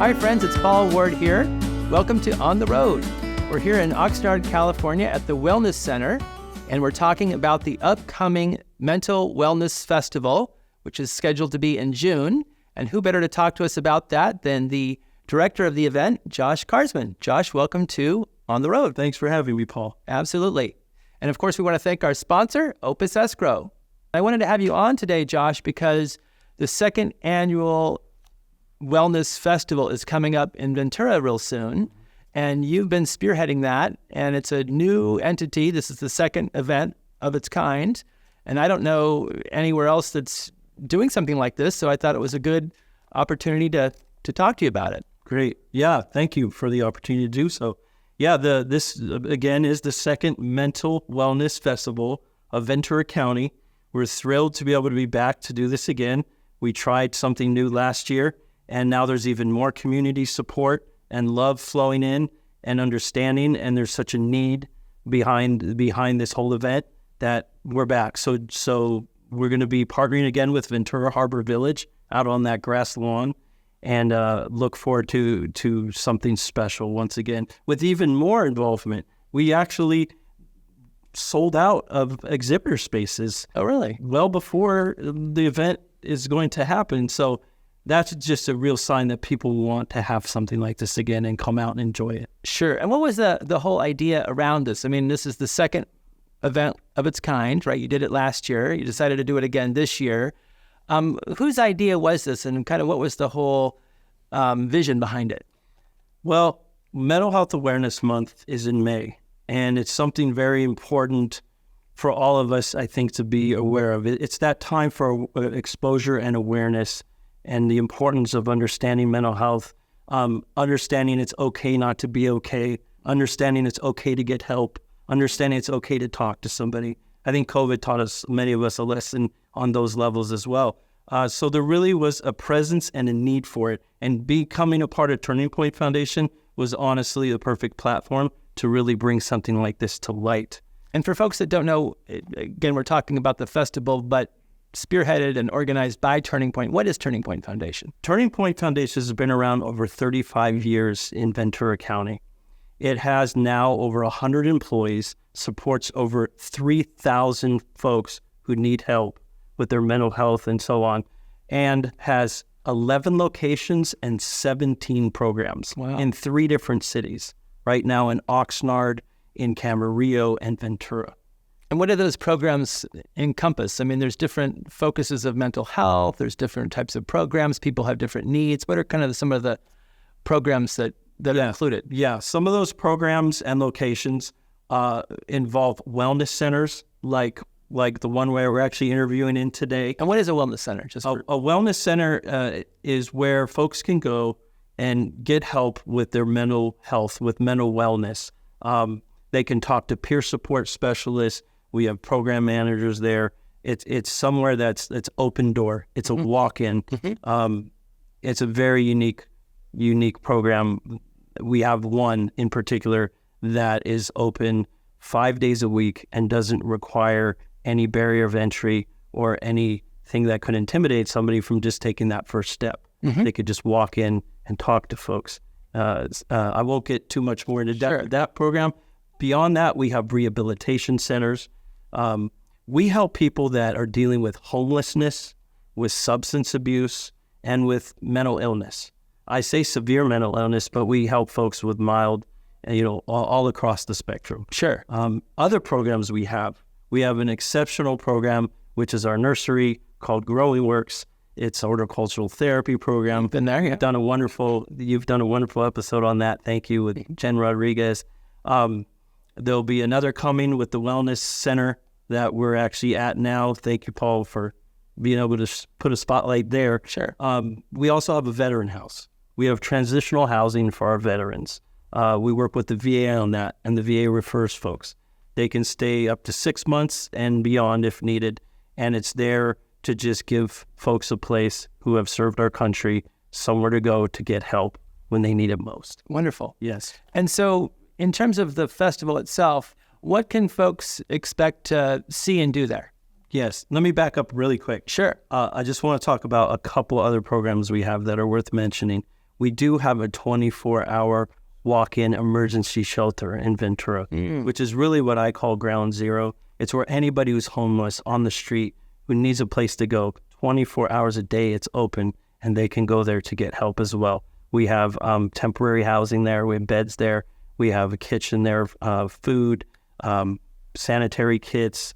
Hi friends, it's Paul Ward here. Welcome to On the Road. We're here in Oxnard, California at the Wellness Center, and we're talking about the upcoming Mental Wellness Festival, which is scheduled to be in June. And who better to talk to us about that than the director of the event, Josh Carsman. Josh, welcome to On the Road. Thanks for having me, Paul. Absolutely. And of course, we want to thank our sponsor, Opus Escrow. I wanted to have you on today, Josh, because the second annual Wellness Festival is coming up in Ventura real soon, and you've been spearheading that, and it's a new entity. This is the second event of its kind, and I don't know anywhere else that's doing something like this, so I thought it was a good opportunity to talk to you about it. Great. Yeah, thank you for the opportunity to do so. Yeah, this, again, is the second Mental Wellness Festival of Ventura County. We're thrilled to be able to be back to do this again. We tried something new last year, and now there's even more community support and love flowing in and understanding, and there's such a need behind this whole event that we're back. So we're going to be partnering again with Ventura Harbor Village out on that grass lawn, and look forward to something special once again with even more involvement. We actually sold out of exhibitor spaces. Oh, really? Well before the event is going to happen. So that's just a real sign that people want to have something like this again and come out and enjoy it. Sure. And what was the whole idea around this? I mean, this is the second event of its kind, right? You did it last year. You decided to do it again this year. Whose idea was this, and kind of what was the whole vision behind it? Well, Mental Health Awareness Month is in May, and it's something very important for all of us, I think, to be aware of. It's that time for exposure and awareness and the importance of understanding mental health, understanding it's okay not to be okay, understanding it's okay to get help, understanding it's okay to talk to somebody. I think COVID taught many of us a lesson on those levels as well. So there really was a presence and a need for it. And becoming a part of Turning Point Foundation was honestly the perfect platform to really bring something like this to light. And for folks that don't know, again, we're talking about the festival, but spearheaded and organized by Turning Point. What is Turning Point Foundation? Turning Point Foundation has been around over 35 years in Ventura County. It has now over 100 employees, supports over 3,000 folks who need help with their mental health and so on, and has 11 locations and 17 programs in 3 different cities, right now in Oxnard, in Camarillo, and Ventura. And what do those programs encompass? I mean, there's different focuses of mental health. There's different types of programs. People have different needs. What are kind of some of the programs that are included? Yeah, some of those programs and locations involve wellness centers like the one where we're actually interviewing in today. And what is a wellness center? A wellness center is where folks can go and get help with their mental health, with mental wellness. They can talk to peer support specialists. We have program managers there. It's somewhere that's open door. It's a walk-in. It's a very unique program. We have one in particular that is open 5 days a week and doesn't require any barrier of entry or anything that could intimidate somebody from just taking that first step. They could just walk in and talk to folks. I won't get too much more into that program. Beyond that, we have rehabilitation centers. We help people that are dealing with homelessness, with substance abuse, and with mental illness. I say severe mental illness, but we help folks with mild, all across the spectrum. Sure. Other programs we have an exceptional program, which is our nursery called Growing Works. It's a horticultural therapy program. Been there, yeah. You've done a wonderful episode on that. Thank you, with Jen Rodriguez. There'll be another coming with the Wellness Center that we're actually at now. Thank you, Paul, for being able to put a spotlight there. Sure. We also have a veteran house. We have transitional housing for our veterans. We work with the VA on that, and the VA refers folks. They can stay up to 6 months and beyond if needed, and it's there to just give folks a place who have served our country somewhere to go to get help when they need it most. Wonderful. Yes. And so in terms of the festival itself, what can folks expect to see and do there? Yes. Let me back up really quick. Sure. I just want to talk about a couple other programs we have that are worth mentioning. we do have a 24-hour walk-in emergency shelter in Ventura, which is really what I call ground zero. It's where anybody who's homeless on the street who needs a place to go, 24 hours a day, it's open, and they can go there to get help as well. We have temporary housing there. We have beds there. We have a kitchen there, food, sanitary kits,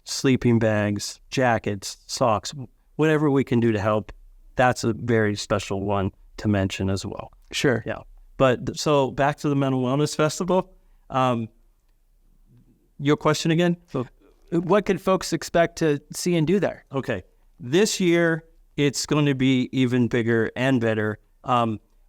sleeping bags, jackets, socks, whatever we can do to help. That's a very special one to mention as well. Sure. Yeah. But so back to the Mental Wellness Festival. Your question again? So, what could folks expect to see and do there? okay. This year, it's going to be even bigger and better.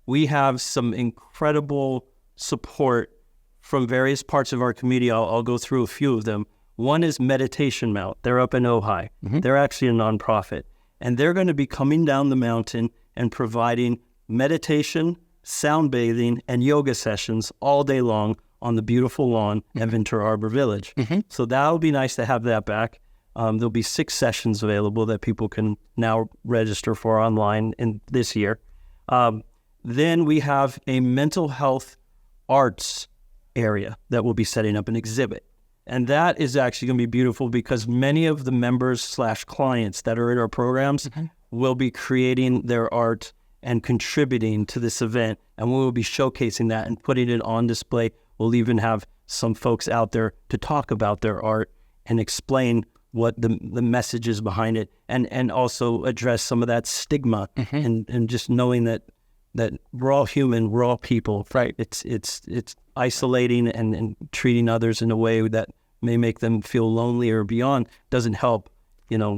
We have some incredible support from various parts of our community. I'll go through a few of them. One is Meditation Mount. They're up in Ojai. They're actually a nonprofit. And they're going to be coming down the mountain and providing meditation, sound bathing, and yoga sessions all day long on the beautiful lawn at Ventura Harbor Village. So that'll be nice to have that back. There'll be 6 sessions available that people can now register for online in this year. Then we have a mental health arts area that will be setting up an exhibit. And that is actually going to be beautiful because many of the members / clients that are in our programs will be creating their art and contributing to this event. And we will be showcasing that and putting it on display. We'll even have some folks out there to talk about their art and explain what the message is behind it, and also address some of that stigma and just knowing that we're all human, we're all people. Right. It's isolating and treating others in a way that may make them feel lonely or beyond doesn't help.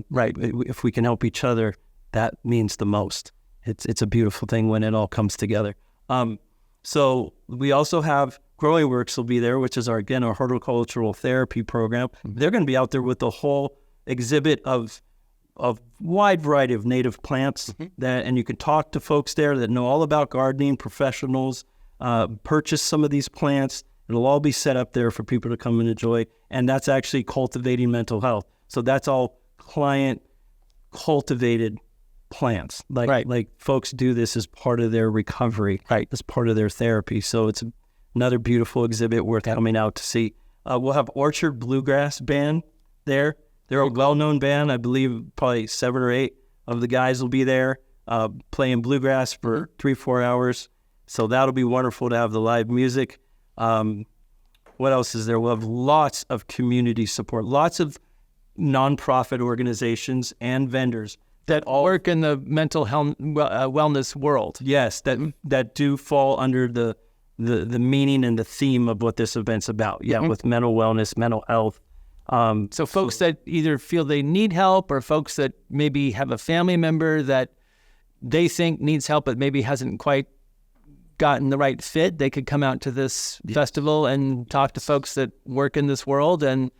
Right. If we can help each other, that means the most. It's a beautiful thing when it all comes together. So we also have Growing Works will be there, which is our horticultural therapy program. They're going to be out there with the whole exhibit of wide variety of native plants and you can talk to folks there that know all about gardening, professionals, purchase some of these plants. It'll all be set up there for people to come and enjoy. And that's actually cultivating mental health. So that's all client cultivated plants. Like folks do this as part of their recovery, as part of their therapy. So it's another beautiful exhibit worth coming out to see. We'll have Orchard Bluegrass Band there. They're a well-known band. I believe probably 7 or 8 of the guys will be there playing bluegrass for 3-4 hours. So that'll be wonderful to have the live music. What else is there? We'll have lots of community support, lots of nonprofit organizations and vendors that all work in the mental health wellness world. Yes, that do fall under the meaning and the theme of what this event's about. Yeah, with mental wellness, mental health. So folks that either feel they need help or folks that maybe have a family member that they think needs help but maybe hasn't quite gotten the right fit, they could come out to this festival and talk to folks that work in this world and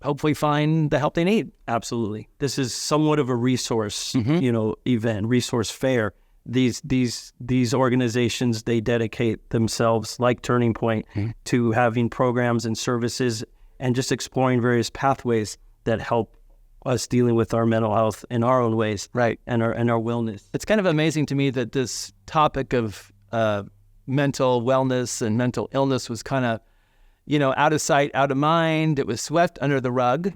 hopefully find the help they need. Absolutely. This is somewhat of a resource, event, resource fair. These organizations, they dedicate themselves, like Turning Point, to having programs and services and just exploring various pathways that help us dealing with our mental health in our own ways, and our wellness. It's kind of amazing to me that this topic of mental wellness and mental illness was kind of, out of sight, out of mind. It was swept under the rug,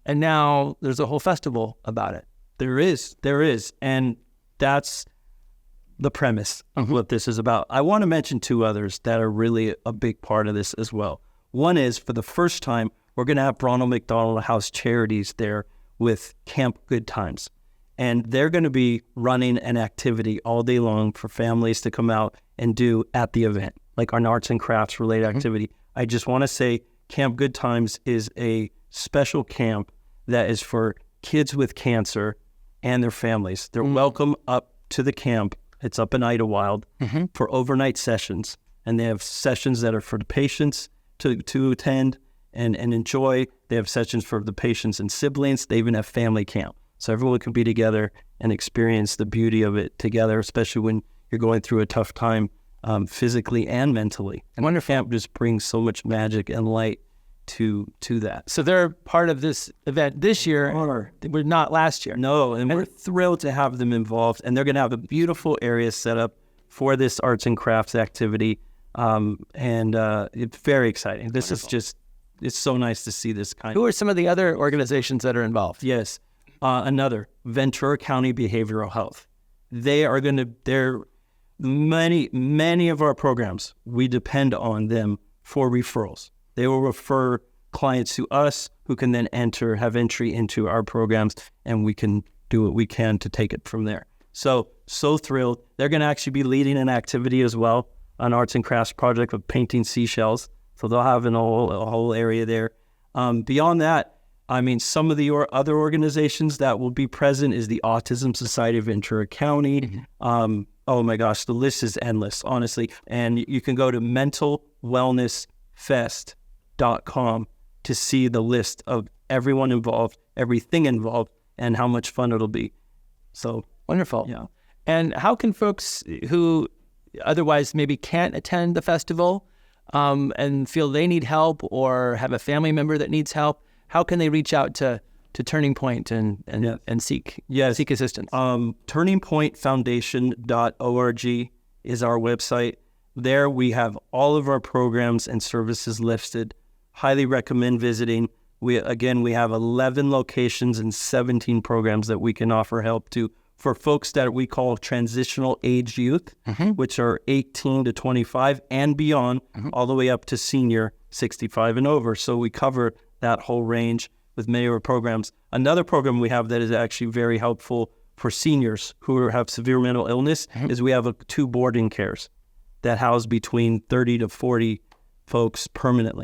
and now there's a whole festival about it. There is, and that's the premise of what this is about. I want to mention 2 others that are really a big part of this as well. One is, for the first time, we're going to have Ronald McDonald House Charities there with Camp Good Times. And they're going to be running an activity all day long for families to come out and do at the event, like an arts and crafts related activity. I just want to say Camp Good Times is a special camp that is for kids with cancer and their families. They're welcome up to the camp. It's up in Idlewild for overnight sessions. And they have sessions that are for the patients to attend and enjoy. They have sessions for the patients and siblings. They even have family camp. So everyone can be together and experience the beauty of it together, especially when you're going through a tough time physically and mentally. And Wonder Camp just brings so much magic and light to that. So they're part of this event this year. We're not last year. No, and we're thrilled to have them involved. And they're going to have a beautiful area set up for this arts and crafts activity. It's very exciting. This Wonderful. Is just, it's so nice to see this kind. Who are some of the other organizations that are involved? Yes. Another, Ventura County Behavioral Health. Many of our programs, we depend on them for referrals. They will refer clients to us who can then have entry into our programs, and we can do what we can to take it from there. So thrilled. They're going to actually be leading an activity as well, an arts and crafts project of painting seashells. So they'll have a whole area there. Beyond that, I mean, some of the other organizations that will be present is the Autism Society of Ventura County. Oh my gosh, the list is endless, honestly. And you can go to mentalwellnessfest.com to see the list of everyone involved, everything involved, and how much fun it'll be. So wonderful. Yeah. And how can folks who otherwise maybe can't attend the festival and feel they need help, or have a family member that needs help, how can they reach out to Turning Point and seek assistance? TurningPointFoundation.org is our website. There we have all of our programs and services listed. Highly recommend visiting. We have 11 locations and 17 programs that we can offer help to for folks that we call transitional age youth, which are 18 to 25 and beyond, all the way up to senior 65 and over. So we cover that whole range with many of our programs. Another program we have that is actually very helpful for seniors who have severe mental illness is we have 2 boarding cares that house between 30 to 40 folks permanent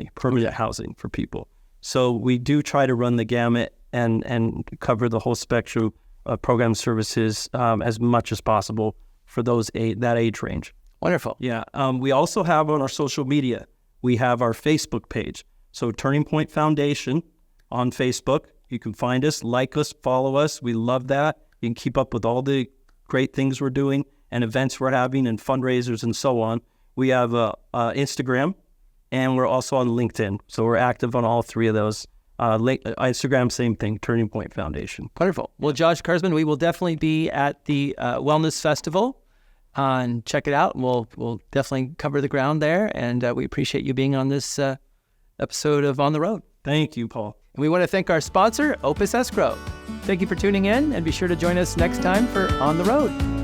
housing for people. So we do try to run the gamut and cover the whole spectrum of program services as much as possible for that age range. Wonderful. Yeah. We also have on our social media, we have our Facebook page. So Turning Point Foundation on Facebook. You can find us, like us, follow us. We love that. You can keep up with all the great things we're doing and events we're having and fundraisers and so on. We have Instagram, and we're also on LinkedIn. So we're active on all 3 of those. Instagram, same thing, Turning Point Foundation. Wonderful. Well, Josh Carsman, we will definitely be at the Wellness Festival and check it out. We'll definitely cover the ground there, and we appreciate you being on this episode of On the Road. Thank you, Paul. And we want to thank our sponsor, Opus Escrow. Thank you for tuning in, and be sure to join us next time for On the Road.